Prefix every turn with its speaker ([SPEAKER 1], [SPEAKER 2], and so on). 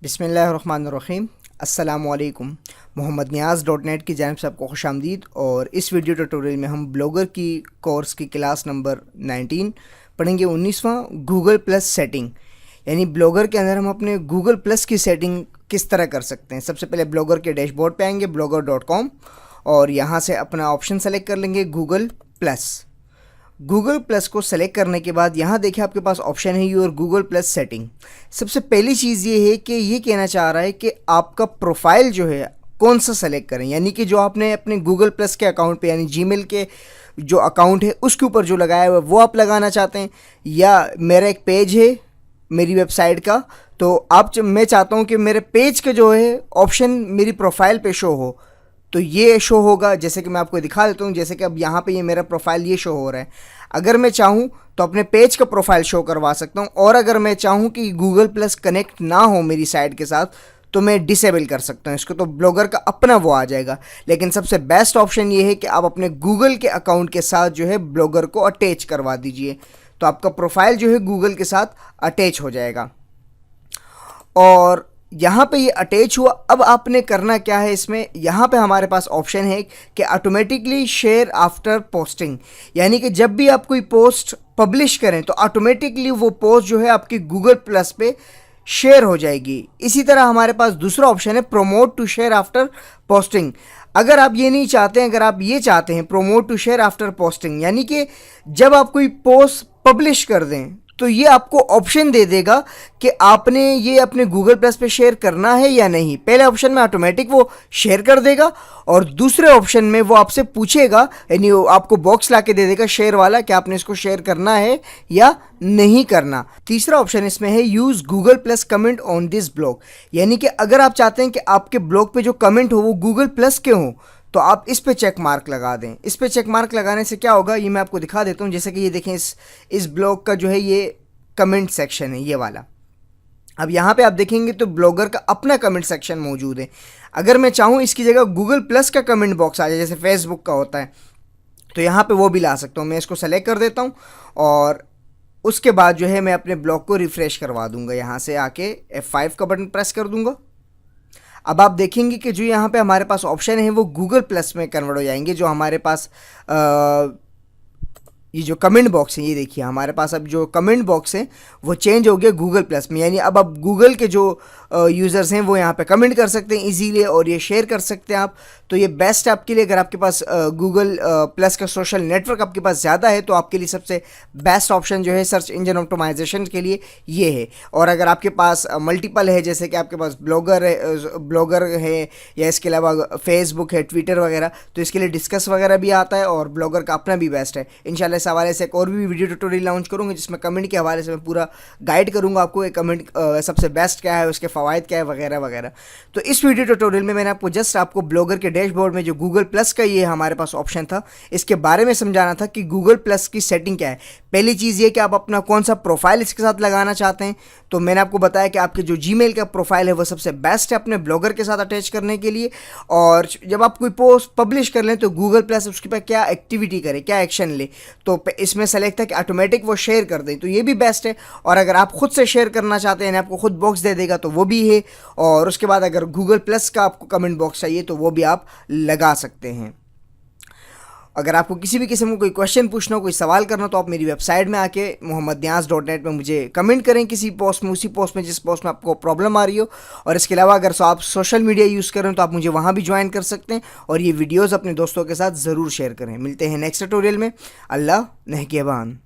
[SPEAKER 1] बिस्मिल्लाहिर्रहमानिर्रहीम। अस्सलामुअलैकुम। मोहम्मद नियाज़ .net की जानिब से आपको खुशामदीद। और इस वीडियो ट्यूटोरियल में हम ब्लॉगर की कोर्स की क्लास नंबर 19 पढ़ेंगे। 19वां गूगल प्लस सेटिंग, यानी ब्लॉगर के अंदर हम अपने गूगल प्लस की सेटिंग किस तरह कर सकते हैं। सबसे पहले ब्लॉगर के डैशबोर्ड पे आएंगे blogger.com और यहाँ से अपना ऑप्शन सेलेक्ट कर लेंगे गूगल प्लस। गूगल प्लस को सेलेक्ट करने के बाद यहाँ देखिए आपके पास ऑप्शन है योर गूगल प्लस सेटिंग। सबसे पहली चीज़ ये है कि ये कहना चाह रहा है कि आपका प्रोफाइल जो है कौन सा सेलेक्ट करें, यानी कि जो आपने अपने गूगल प्लस के अकाउंट पे यानी जीमेल के जो अकाउंट है उसके ऊपर जो लगाया हुआ है वो आप लगाना चाहते हैं, या मेरा एक पेज है मेरी वेबसाइट का, तो मैं चाहता हूँ कि मेरे पेज का जो है ऑप्शन मेरी प्रोफाइल पे शो हो, तो ये शो होगा। जैसे कि मैं आपको दिखा देता हूँ, जैसे कि अब यहाँ पे ये मेरा प्रोफाइल ये शो हो रहा है। अगर मैं चाहूँ तो अपने पेज का प्रोफाइल शो करवा सकता हूँ, और अगर मैं चाहूँ कि गूगल प्लस कनेक्ट ना हो मेरी साइट के साथ तो मैं डिसेबल कर सकता हूँ इसको, तो ब्लॉगर का अपना वो आ जाएगा। लेकिन सबसे बेस्ट ऑप्शन ये है कि आप अपने गूगल के अकाउंट के साथ जो है ब्लॉगर को अटैच करवा दीजिए, तो आपका प्रोफाइल जो है गूगल के साथ अटैच हो जाएगा। और यहाँ पे ये अटैच हुआ। अब आपने करना क्या है इसमें, यहाँ पे हमारे पास ऑप्शन है कि ऑटोमेटिकली शेयर आफ्टर पोस्टिंग, यानी कि जब भी आप कोई पोस्ट पब्लिश करें तो ऑटोमेटिकली वो पोस्ट जो है आपकी गूगल प्लस पे शेयर हो जाएगी। इसी तरह हमारे पास दूसरा ऑप्शन है promote to share after posting. अगर आप ये नहीं चाहते हैं, अगर आप ये चाहते हैं promote to share after posting, यानी कि जब आप कोई पोस्ट पब्लिश कर दें तो ये आपको ऑप्शन दे देगा कि आपने ये अपने गूगल प्लस पे शेयर करना है या नहीं। पहले ऑप्शन में ऑटोमेटिक वो शेयर कर देगा, और दूसरे ऑप्शन में वो आपसे पूछेगा, यानी वो आपको बॉक्स ला के दे देगा शेयर वाला कि आपने इसको शेयर करना है या नहीं करना। तीसरा ऑप्शन इसमें है use Google plus comment on this blog, यानी कि अगर आप चाहते हैं कि आपके ब्लॉग पे जो कमेंट हो वो गूगल प्लस के हों तो आप इस पे चेक मार्क लगा दें। इस पे चेक मार्क लगाने से क्या होगा ये मैं आपको दिखा देता हूँ। जैसे कि ये देखें, इस ब्लॉग का जो है ये कमेंट सेक्शन है ये वाला। अब यहाँ पे आप देखेंगे तो ब्लॉगर का अपना कमेंट सेक्शन मौजूद है। अगर मैं चाहूँ इसकी जगह गूगल प्लस का कमेंट बॉक्स आ जाए जैसे फेसबुक का होता है, तो यहाँ पे वो भी ला सकता हूँ। मैं इसको सेलेक्ट कर देता हूँ और उसके बाद जो है मैं अपने ब्लॉग को रिफ़्रेश करवा दूँगा। यहाँ से आके F5 का बटन प्रेस कर दूँगा। अब आप देखेंगे कि जो यहाँ पे हमारे पास ऑप्शन है वो गूगल प्लस में कन्वर्ट हो जाएंगे। जो हमारे पास ये जो कमेंट बॉक्स है, ये देखिए हमारे पास अब जो कमेंट बॉक्स है वो चेंज हो गया गूगल प्लस में, यानी अब गूगल के जो यूज़र्स हैं वो यहाँ पे कमेंट कर सकते हैं इजीली, और ये शेयर कर सकते हैं आप। तो ये बेस्ट है आपके लिए। अगर आपके पास गूगल प्लस का सोशल नेटवर्क आपके पास ज़्यादा है तो आपके लिए सबसे बेस्ट ऑप्शन जो है सर्च इंजन ऑप्टिमाइजेशन के लिए ये है। और अगर आपके पास मल्टीपल है, जैसे कि आपके पास ब्लॉगर है या इसके अलावा फेसबुक है, ट्विटर वगैरह, तो इसके लिए डिस्कस वगैरह भी आता है और ब्लॉगर का अपना भी बेस्ट है। इंशाल्लाह इस हवाले से एक और भी वीडियो ट्यूटोरियल लॉन्च करूँगा जिसमें कमेंट के हवाले से मैं पूरा गाइड करूँगा आपको, एक कमेंट सबसे बेस्ट क्या है, उसके फ़वाइद क्या है वगैरह वगैरह। तो इस वीडियो ट्यूटोरियल में मैंने आपको जस्ट आपको ब्लॉगर के डैशबोर्ड में जो गूगल प्लस का ये हमारे पास ऑप्शन था इसके बारे में समझाना था कि गूगल प्लस की सेटिंग क्या है। पहली चीज़ ये कि आप अपना कौन सा प्रोफाइल इसके साथ लगाना चाहते हैं, तो मैंने आपको बताया कि आपके जो जीमेल का प्रोफाइल है वो सबसे बेस्ट है अपने ब्लॉगर के साथ अटैच करने के लिए। और जब आप कोई पोस्ट पब्लिश कर लें तो गूगल प्लस उसके पर क्या एक्टिविटी करे, क्या एक्शन ले, तो इसमें सेलेक्ट है कि ऑटोमेटिक वो शेयर कर दें, तो ये भी बेस्ट है। और अगर आप खुद से शेयर करना चाहते हैं, आपको खुद बॉक्स दे देगा तो वो भी है। और उसके बाद अगर गूगल प्लस का आपको कमेंट बॉक्स चाहिए तो वो भी आप लगा सकते हैं। अगर आपको किसी भी किस्म का कोई क्वेश्चन पूछना हो, कोई सवाल करना हो, तो आप मेरी वेबसाइट में आके mohammadniaz.net में मुझे कमेंट करें किसी पोस्ट में, उसी पोस्ट में जिस पोस्ट में आपको प्रॉब्लम आ रही हो। और इसके अलावा अगर आप सोशल मीडिया यूज़ करें तो आप मुझे वहाँ भी ज्वाइन कर सकते हैं और ये वीडियोज़ अपने दोस्तों के साथ ज़रूर शेयर करें। मिलते हैं नेक्स्ट ट्यूटोरियल में। अल्लाह नेहकेबान।